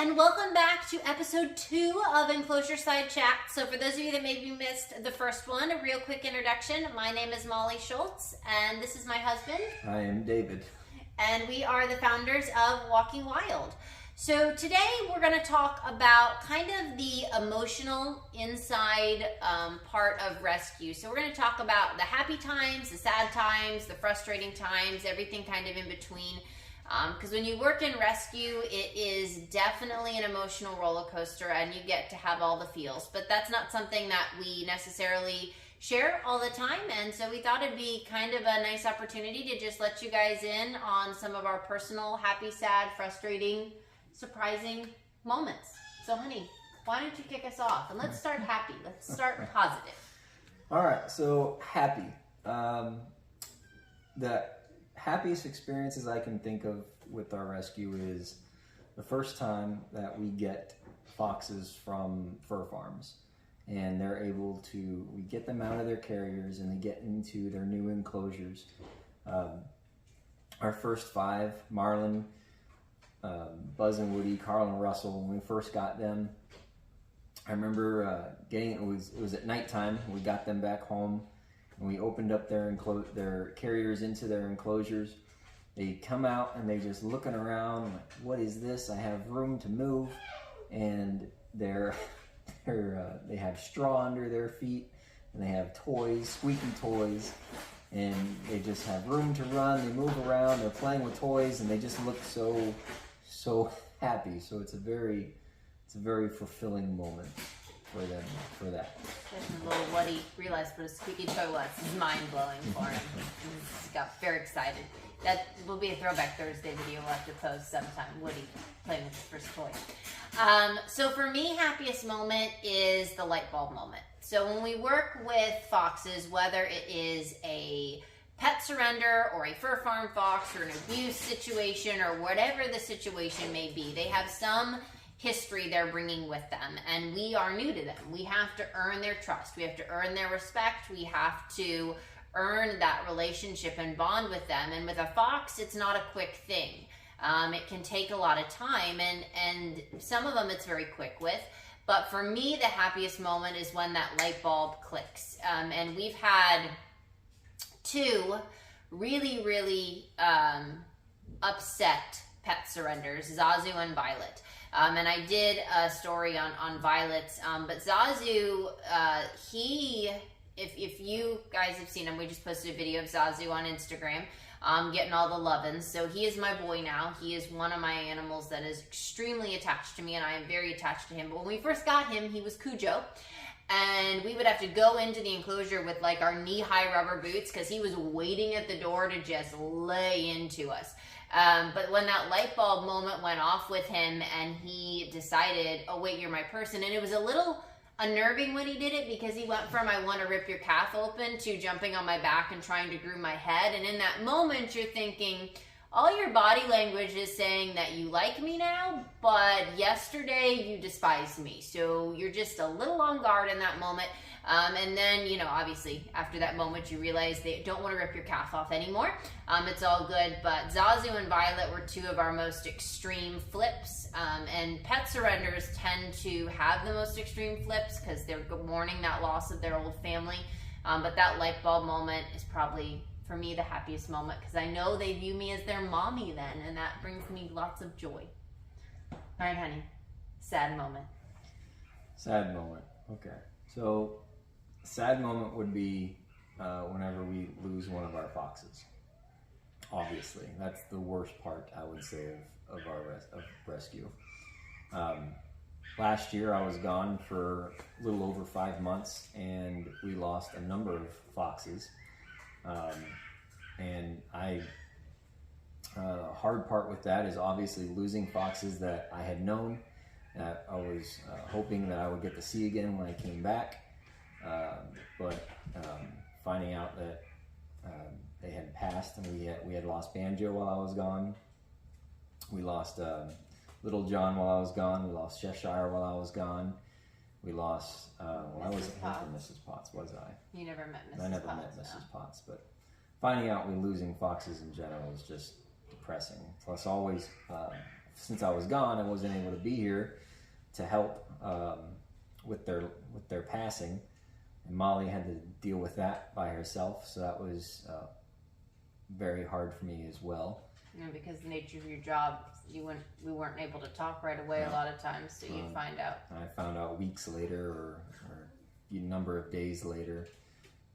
and welcome back to episode 2 of Enclosure Side Chat. So for those of you that maybe missed the first one, a real quick introduction. My name is Molly Schultz, and this is my husband. I am David. And we are the founders of Walking Wild. So today we're going to talk about kind of the emotional inside part of rescue. So we're going to talk about the happy times, the sad times, the frustrating times, everything kind of in between. Because when you work in rescue, it is definitely an emotional roller coaster and you get to have all the feels. But that's not something that we necessarily share all the time. And so we thought it'd be kind of a nice opportunity to just let you guys in on some of our personal happy, sad, frustrating, surprising moments. So honey, why don't you kick us off? And let's start happy. Let's start positive. All right, so happy. The happiest experiences I can think of with our rescue is the first time that we get foxes from fur farms, and we get them out of their carriers and they get into their new enclosures. Our first 5, Marlin, Buzz and Woody, Carl and Russell, when we first got them, I remember it was at nighttime. We got them back home and we opened up their carriers into their enclosures. They come out and they just looking around like, what is this? I have room to move. And they have straw under their feet and they have toys, squeaky toys, and they just have room to run. They move around, they're playing with toys, and they just look so happy. So it's a very fulfilling moment for them for that. Little Woody realized what a squeaky toy was. It's mind-blowing for him. He got very excited. That will be a Throwback Thursday video we'll have to post sometime. Woody playing with his first toy. So for me, happiest moment is the light bulb moment. So when we work with foxes, whether it is a pet surrender or a fur farm fox or an abuse situation or whatever the situation may be, they have some history they're bringing with them, and we are new to them. We have to earn their trust. We have to earn their respect. We have to earn that relationship and bond with them. And with a fox, it's not a quick thing. It can take a lot of time, and some of them it's very quick with. But for me, the happiest moment is when that light bulb clicks. And we've had 2 really upset pet surrenders, Zazu and Violet. And I did a story on Violet's, but Zazu, if you guys have seen him, we just posted a video of Zazu on Instagram, getting all the lovin's. So he is my boy now. He is one of my animals that is extremely attached to me, and I am very attached to him. But when we first got him, he was Cujo. And we would have to go into the enclosure with like our knee-high rubber boots because he was waiting at the door to just lay into us. But when that light bulb moment went off with him and he decided, oh wait, you're my person. And it was a little unnerving when he did it because he went from I want to rip your calf open to jumping on my back and trying to groom my head. And in that moment, you're thinking, all your body language is saying that you like me now, but yesterday you despised me. So you're just a little on guard in that moment. And then, obviously after that moment, you realize they don't want to rip your calf off anymore. It's all good. But Zazu and Violet were 2 of our most extreme flips. And pet surrenders tend to have the most extreme flips because they're mourning that loss of their old family. But that light bulb moment is probably, for me, the happiest moment because I know they view me as their mommy then, and that brings me lots of joy. All right, honey. Sad moment. Sad moment. Okay. So, sad moment would be whenever we lose one of our foxes. Obviously, that's the worst part, I would say, of rescue. Last year, I was gone for a little over 5 months, and we lost a number of foxes. And the hard part with that is obviously losing foxes that I had known, that I was hoping that I would get to see again when I came back. But finding out that they had passed, and we had lost Banjo while I was gone. We lost Little John while I was gone. We lost Cheshire while I was gone. We lost, I wasn't here for Mrs. Potts, was I? You never met Mrs. Potts. I never met Mrs. Potts, but finding out we're losing foxes in general is just depressing. Plus always since I was gone, I wasn't able to be here to help with their passing, and Molly had to deal with that by herself. So that was very hard for me as well. Because the nature of your job, we weren't able to talk right away a lot of times, so you'd find out. I found out weeks later, or a number of days later,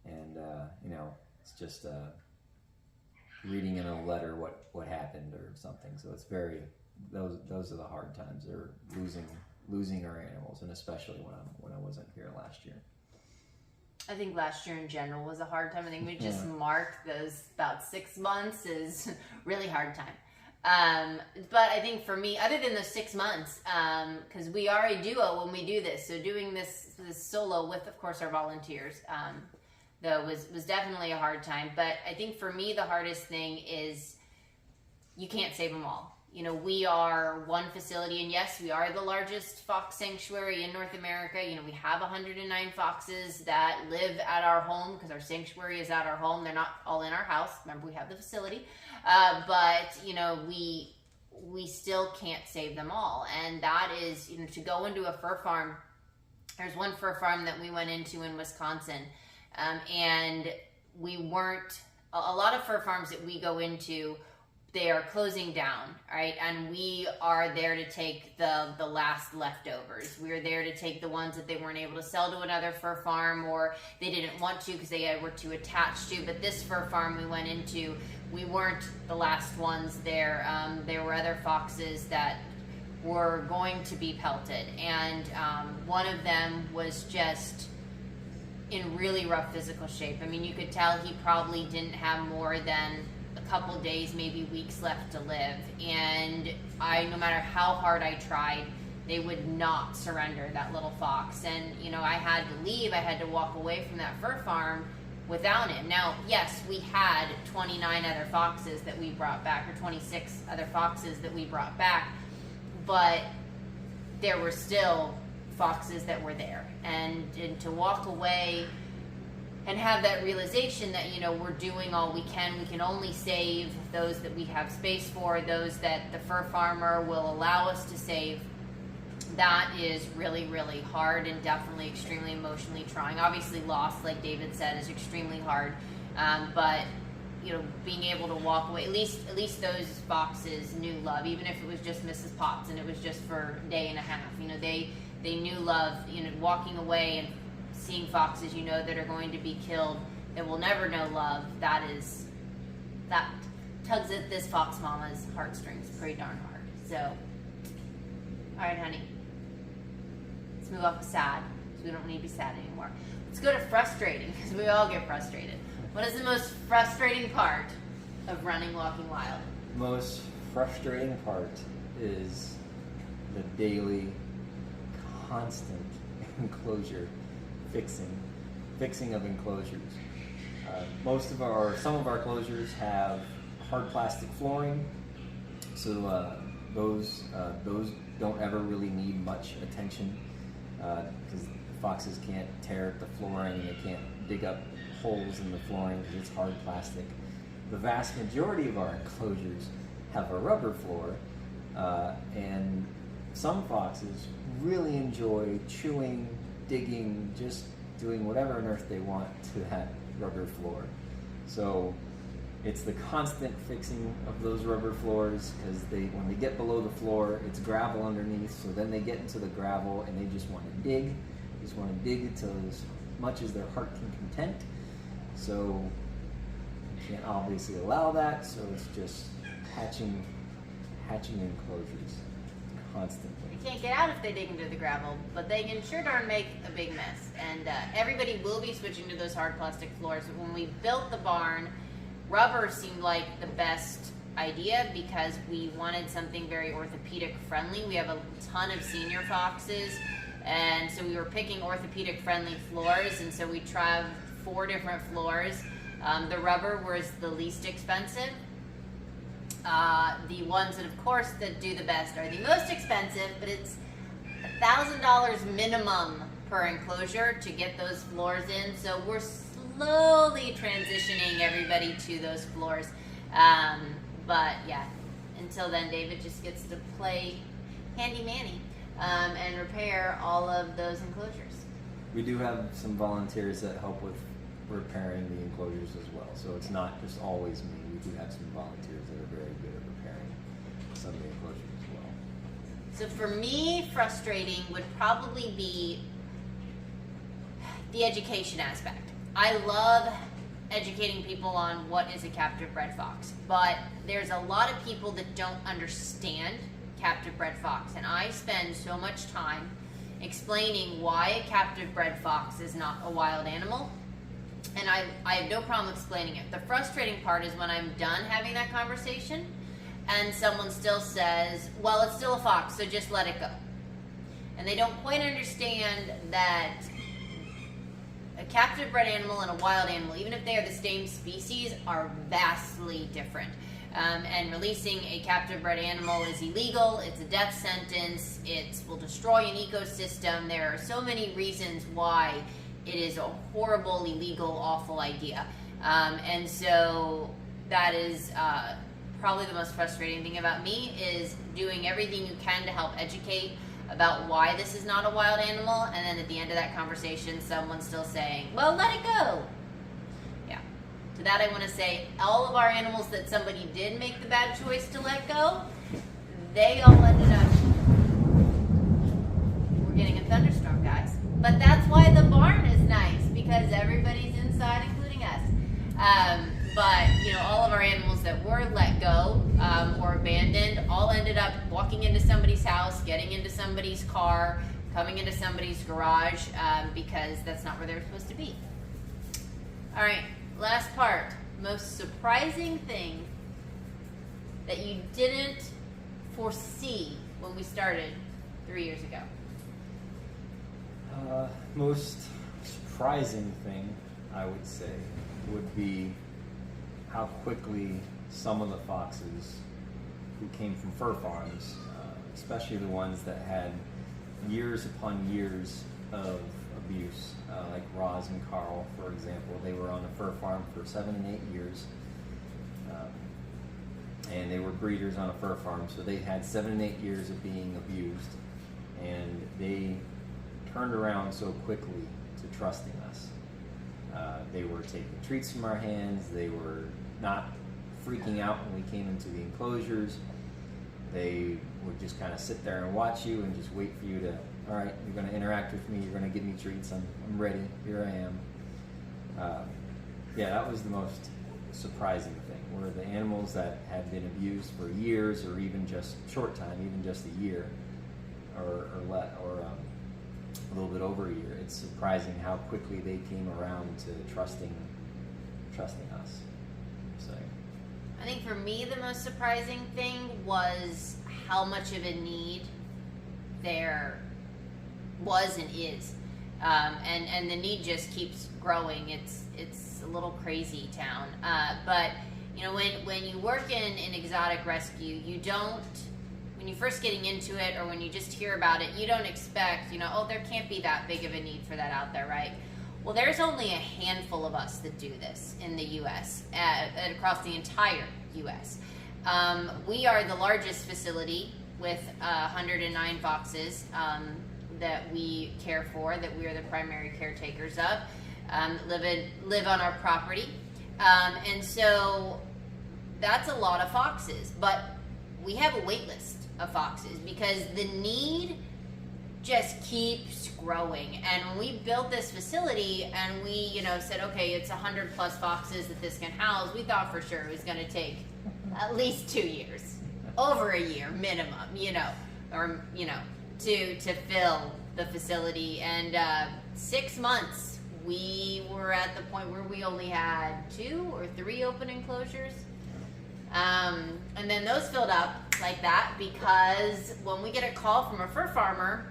and it's just reading in a letter what happened or something. So it's very those are the hard times. They're losing our animals, and especially when I wasn't here last year. I think last year in general was a hard time. I think we just marked those about 6 months is really hard time. But I think for me, other than those 6 months, because we are a duo when we do this, so doing this solo with, of course, our volunteers, though was definitely a hard time. But I think for me, the hardest thing is you can't save them all. We are one facility, and yes, we are the largest fox sanctuary in North America. We have 109 foxes that live at our home because our sanctuary is at our home. They're not all in our house. Remember, we have the facility. But we still can't save them all. And that is, to go into a fur farm. There's one fur farm that we went into in Wisconsin, and we weren't, a lot of fur farms that we go into, they are closing down, right? And we are there to take the last leftovers. We're there to take the ones that they weren't able to sell to another fur farm, or they didn't want to because they were too attached to. But this fur farm we went into, we weren't the last ones there. There were other foxes that were going to be pelted. And one of them was just in really rough physical shape. I mean, you could tell he probably didn't have more than couple days, maybe weeks left to live, and no matter how hard I tried, they would not surrender, that little fox. And I had to leave. I had to walk away from that fur farm without him. Now, yes, we had 29 other foxes that we brought back, or 26 other foxes that we brought back, but there were still foxes that were there, and to walk away and have that realization that, we're doing all we can. We can only save those that we have space for, those that the fur farmer will allow us to save. That is really, really hard and definitely extremely emotionally trying. Obviously, loss, like David said, is extremely hard. But, being able to walk away, at least those foxes knew love, even if it was just Mrs. Potts and it was just for a day and a half. They knew love, walking away and seeing foxes that are going to be killed, that will never know love, that tugs at this fox mama's heartstrings pretty darn hard. So, all right, honey, let's move off of sad, because we don't need to be sad anymore. Let's go to frustrating, because we all get frustrated. What is the most frustrating part of running Walking Wild? The most frustrating part is the daily, constant enclosure fixing of enclosures. Some of our closures have hard plastic flooring, so those don't ever really need much attention because foxes can't tear at the flooring and they can't dig up holes in the flooring because it's hard plastic. The vast majority of our enclosures have a rubber floor, and some foxes really enjoy chewing, digging, just doing whatever on earth they want to that rubber floor. So it's the constant fixing of those rubber floors, because when they get below the floor, it's gravel underneath, so then they get into the gravel and they just want to dig until as much as their heart can content. So you can't obviously allow that, so it's just hatching enclosures constantly. You can't get out if they dig into the gravel, but they can sure darn make a big mess. And everybody will be switching to those hard plastic floors. But when we built the barn, rubber seemed like the best idea because we wanted something very orthopedic friendly. We have a ton of senior foxes, and so we were picking orthopedic friendly floors, and so we tried 4 different floors. The rubber was the least expensive. The ones that, of course, that do the best are the most expensive, but it's $1,000 minimum per enclosure to get those floors in. So we're slowly transitioning everybody to those floors. But yeah, until then, David just gets to play handy-manny and repair all of those enclosures. We do have some volunteers that help with repairing the enclosures as well. So it's not just always me. We do have some volunteers that are very good at repairing some of the enclosures as well. So for me, frustrating would probably be the education aspect. I love educating people on what is a captive bred fox, but there's a lot of people that don't understand captive bred fox, and I spend so much time explaining why a captive bred fox is not a wild animal, and I have no problem explaining it. The frustrating part is when I'm done having that conversation and someone still says, well, it's still a fox, so just let it go. And they don't quite understand that a captive bred animal and a wild animal, even if they are the same species, are vastly different. And releasing a captive bred animal is illegal, it's a death sentence, it will destroy an ecosystem. There are so many reasons why it is a horrible, illegal, awful idea. And so that is probably the most frustrating thing about me, is doing everything you can to help educate about why this is not a wild animal, and then at the end of that conversation, someone's still saying, well, let it go. Yeah. To that I want to say, all of our animals that somebody did make the bad choice to let go, they all ended up, we're getting a thunderstorm, guys. But that's why the barn is nice, because everybody's inside, including us. But, you know, all of our animals that were let go or abandoned all ended up walking into somebody's house, getting into somebody's car, coming into somebody's garage, because that's not where they were supposed to be. All right, last part. Most surprising thing that you didn't foresee when we started 3 years ago. Most surprising thing, I would say, would be how quickly some of the foxes who came from fur farms, especially the ones that had years upon years of abuse, like Roz and Carl, for example. They were on a fur farm for 7 and 8 years, and they were breeders on a fur farm, so they had 7 and 8 years of being abused, and they turned around so quickly to trusting us. They were taking treats from our hands. They were not freaking out when we came into the enclosures. They would just kind of sit there and watch you and just wait for you to, all right, you're going to interact with me, you're going to give me treats, I'm ready, here I am. Yeah, that was the most surprising thing, were the animals that had been abused for years, or even just short time, even just a year, or a little bit over a year. It's surprising how quickly they came around to trusting us. So I think for me the most surprising thing was how much of a need there was and is, and the need just keeps growing. It's a little crazy town, but you know, when you work in an exotic rescue, you don't, when you're first getting into it, or when you just hear about it, you don't expect, you know, oh, there can't be that big of a need for that out there, right? Well, there's only a handful of us that do this in the U.S., across the entire U.S. We are the largest facility with 109 foxes that we care for, that we are the primary caretakers of, live on our property. And so that's a lot of foxes, but we have a wait list of foxes because the need just keeps growing. And when we built this facility and we, you know, said, okay, it's 100 plus foxes that this can house, we thought for sure it was going to take at least 2 years, over a year minimum, you know, or, you know, to fill the facility. And 6 months, we were at the point where we only had 2 or 3 open enclosures. And then those filled up like that because when we get a call from a fur farmer,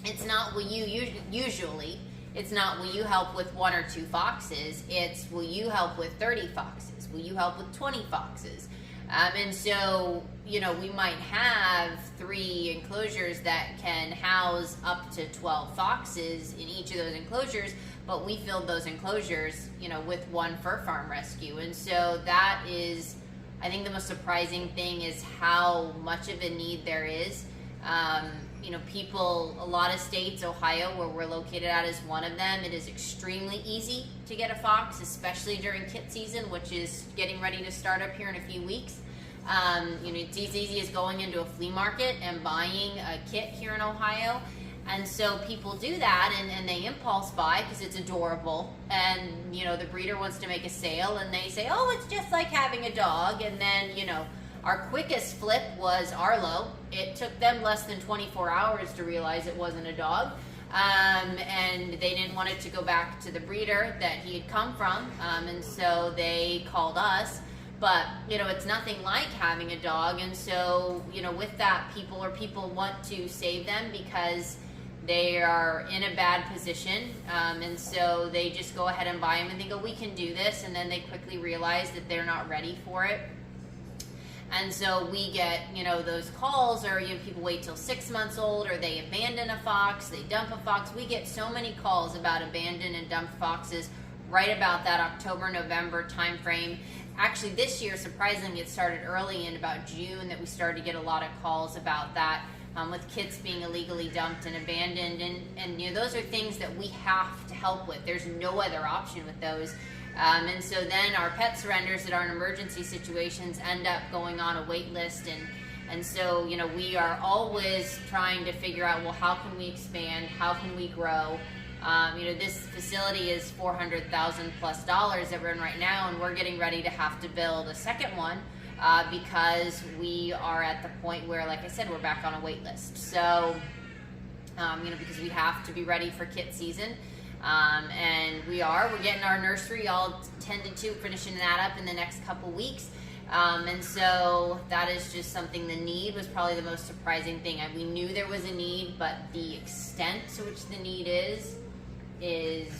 it's not, will you, usually, it's not, will you help with 1 or 2 foxes? It's, will you help with 30 foxes? Will you help with 20 foxes? And so, you know, we might have 3 enclosures that can house up to 12 foxes in each of those enclosures, but we filled those enclosures, you know, with 1 fur farm rescue. And so that is I think the most surprising thing is how much of a need there is. You know, people, a lot of states, Ohio, where we're located at, is one of them. It is extremely easy to get a fox, especially during kit season, which is getting ready to start up here in a few weeks. You know, it's as easy as going into a flea market and buying a kit here in Ohio. And so people do that, and they impulse buy because it's adorable. And, you know, the breeder wants to make a sale, and they say, oh, it's just like having a dog. And then, you know, our quickest flip was Arlo. It took them less than 24 hours to realize it wasn't a dog. And they didn't want it to go back to the breeder that he had come from. And so they called us. But, you know, it's nothing like having a dog. And so, you know, with that, people want to save them because they are in a bad position. And so they just go ahead and buy them and they go, we can do this. And then they quickly realize that they're not ready for it. And so we get, you know, those calls, or, you know, people wait till 6 months old, or they abandon a fox, they dump a fox. We get so many calls about abandoned and dumped foxes right about that October, November time frame. Actually, this year, surprisingly, it started early in about June that we started to get a lot of calls about that, with kits being illegally dumped and abandoned. And you know, those are things that we have to help with. There's no other option with those. And so then our pet surrenders that are in emergency situations end up going on a wait list. And so, you know, we are always trying to figure out, well, how can we expand? How can we grow? You know, this facility is $400,000 plus that we're in right now, and we're getting ready to have to build a second one because we are at the point where, like I said, we're back on a wait list. So, you know, because we have to be ready for kit season. And we're getting our nursery all tended to, finishing that up in the next couple weeks. And so that is just something. The need was probably the most surprising thing. We knew there was a need, but the extent to which the need is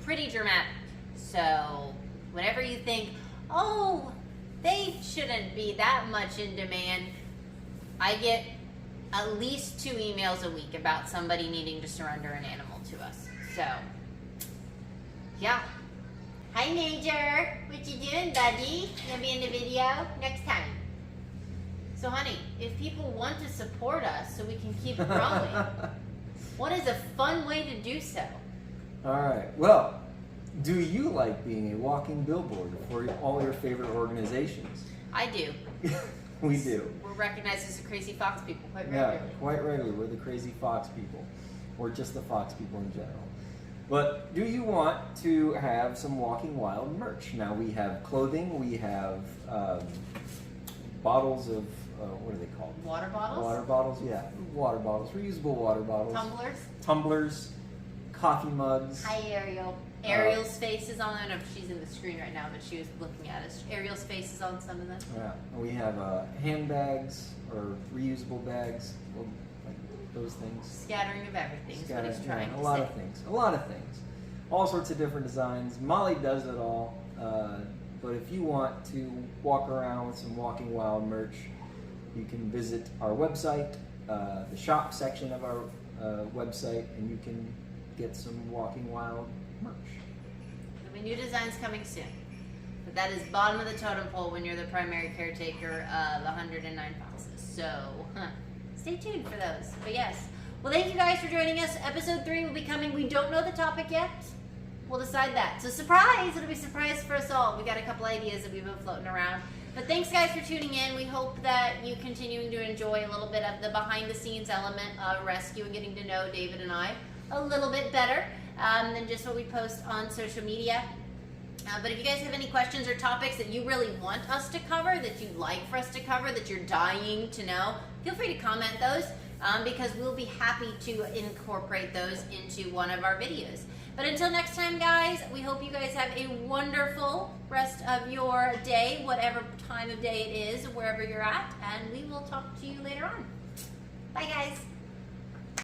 pretty dramatic. So whenever you think, oh, they shouldn't be that much in demand, I get at least 2 emails a week about somebody needing to surrender an animal to us. So, yeah. Hi, Major. What you doing, buddy? Gonna be in the video next time. So, honey, if people want to support us so we can keep growing, what is a fun way to do so? All right. Well, do you like being a walking billboard for all your favorite organizations? I do. We do. We're recognized as the crazy fox people quite regularly. Yeah, quite regularly. We're the crazy fox people, or just the fox people in general. But do you want to have some Walking Wild merch? Now we have clothing, we have bottles of, what are they called? Water bottles? Water bottles, yeah. Water bottles, reusable water bottles. Tumblers? Tumblers, coffee mugs. Hi, Ariel. Ariel's face is on, I don't know if she's in the screen right now, but she was looking at us. Ariel's face is on some of them. Yeah, and we have handbags or reusable bags, well, like those things. Scattering of everything is what he's trying to say. A lot of things. All sorts of different designs. Molly does it all. But if you want to walk around with some Walking Wild merch, you can visit our website, the shop section of our website, and you can get some Walking Wild merch. There'll be new designs coming soon. But that is bottom of the totem pole when you're the primary caretaker of 109 foxes. So, stay tuned for those. But yes. Well, thank you guys for joining us. Episode 3 will be coming. We don't know the topic yet. We'll decide that. So surprise! It'll be a surprise for us all. We got a couple ideas that we've been floating around. But thanks guys for tuning in. We hope that you continuing to enjoy a little bit of the behind the scenes element of rescue and getting to know David and I a little bit better than just what we post on social media. But if you guys have any questions or topics that you really want us to cover, that you'd like for us to cover, that you're dying to know, feel free to comment those because we'll be happy to incorporate those into one of our videos. But until next time, guys, we hope you guys have a wonderful rest of your day, whatever time of day it is, wherever you're at, and we will talk to you later on. Bye, guys.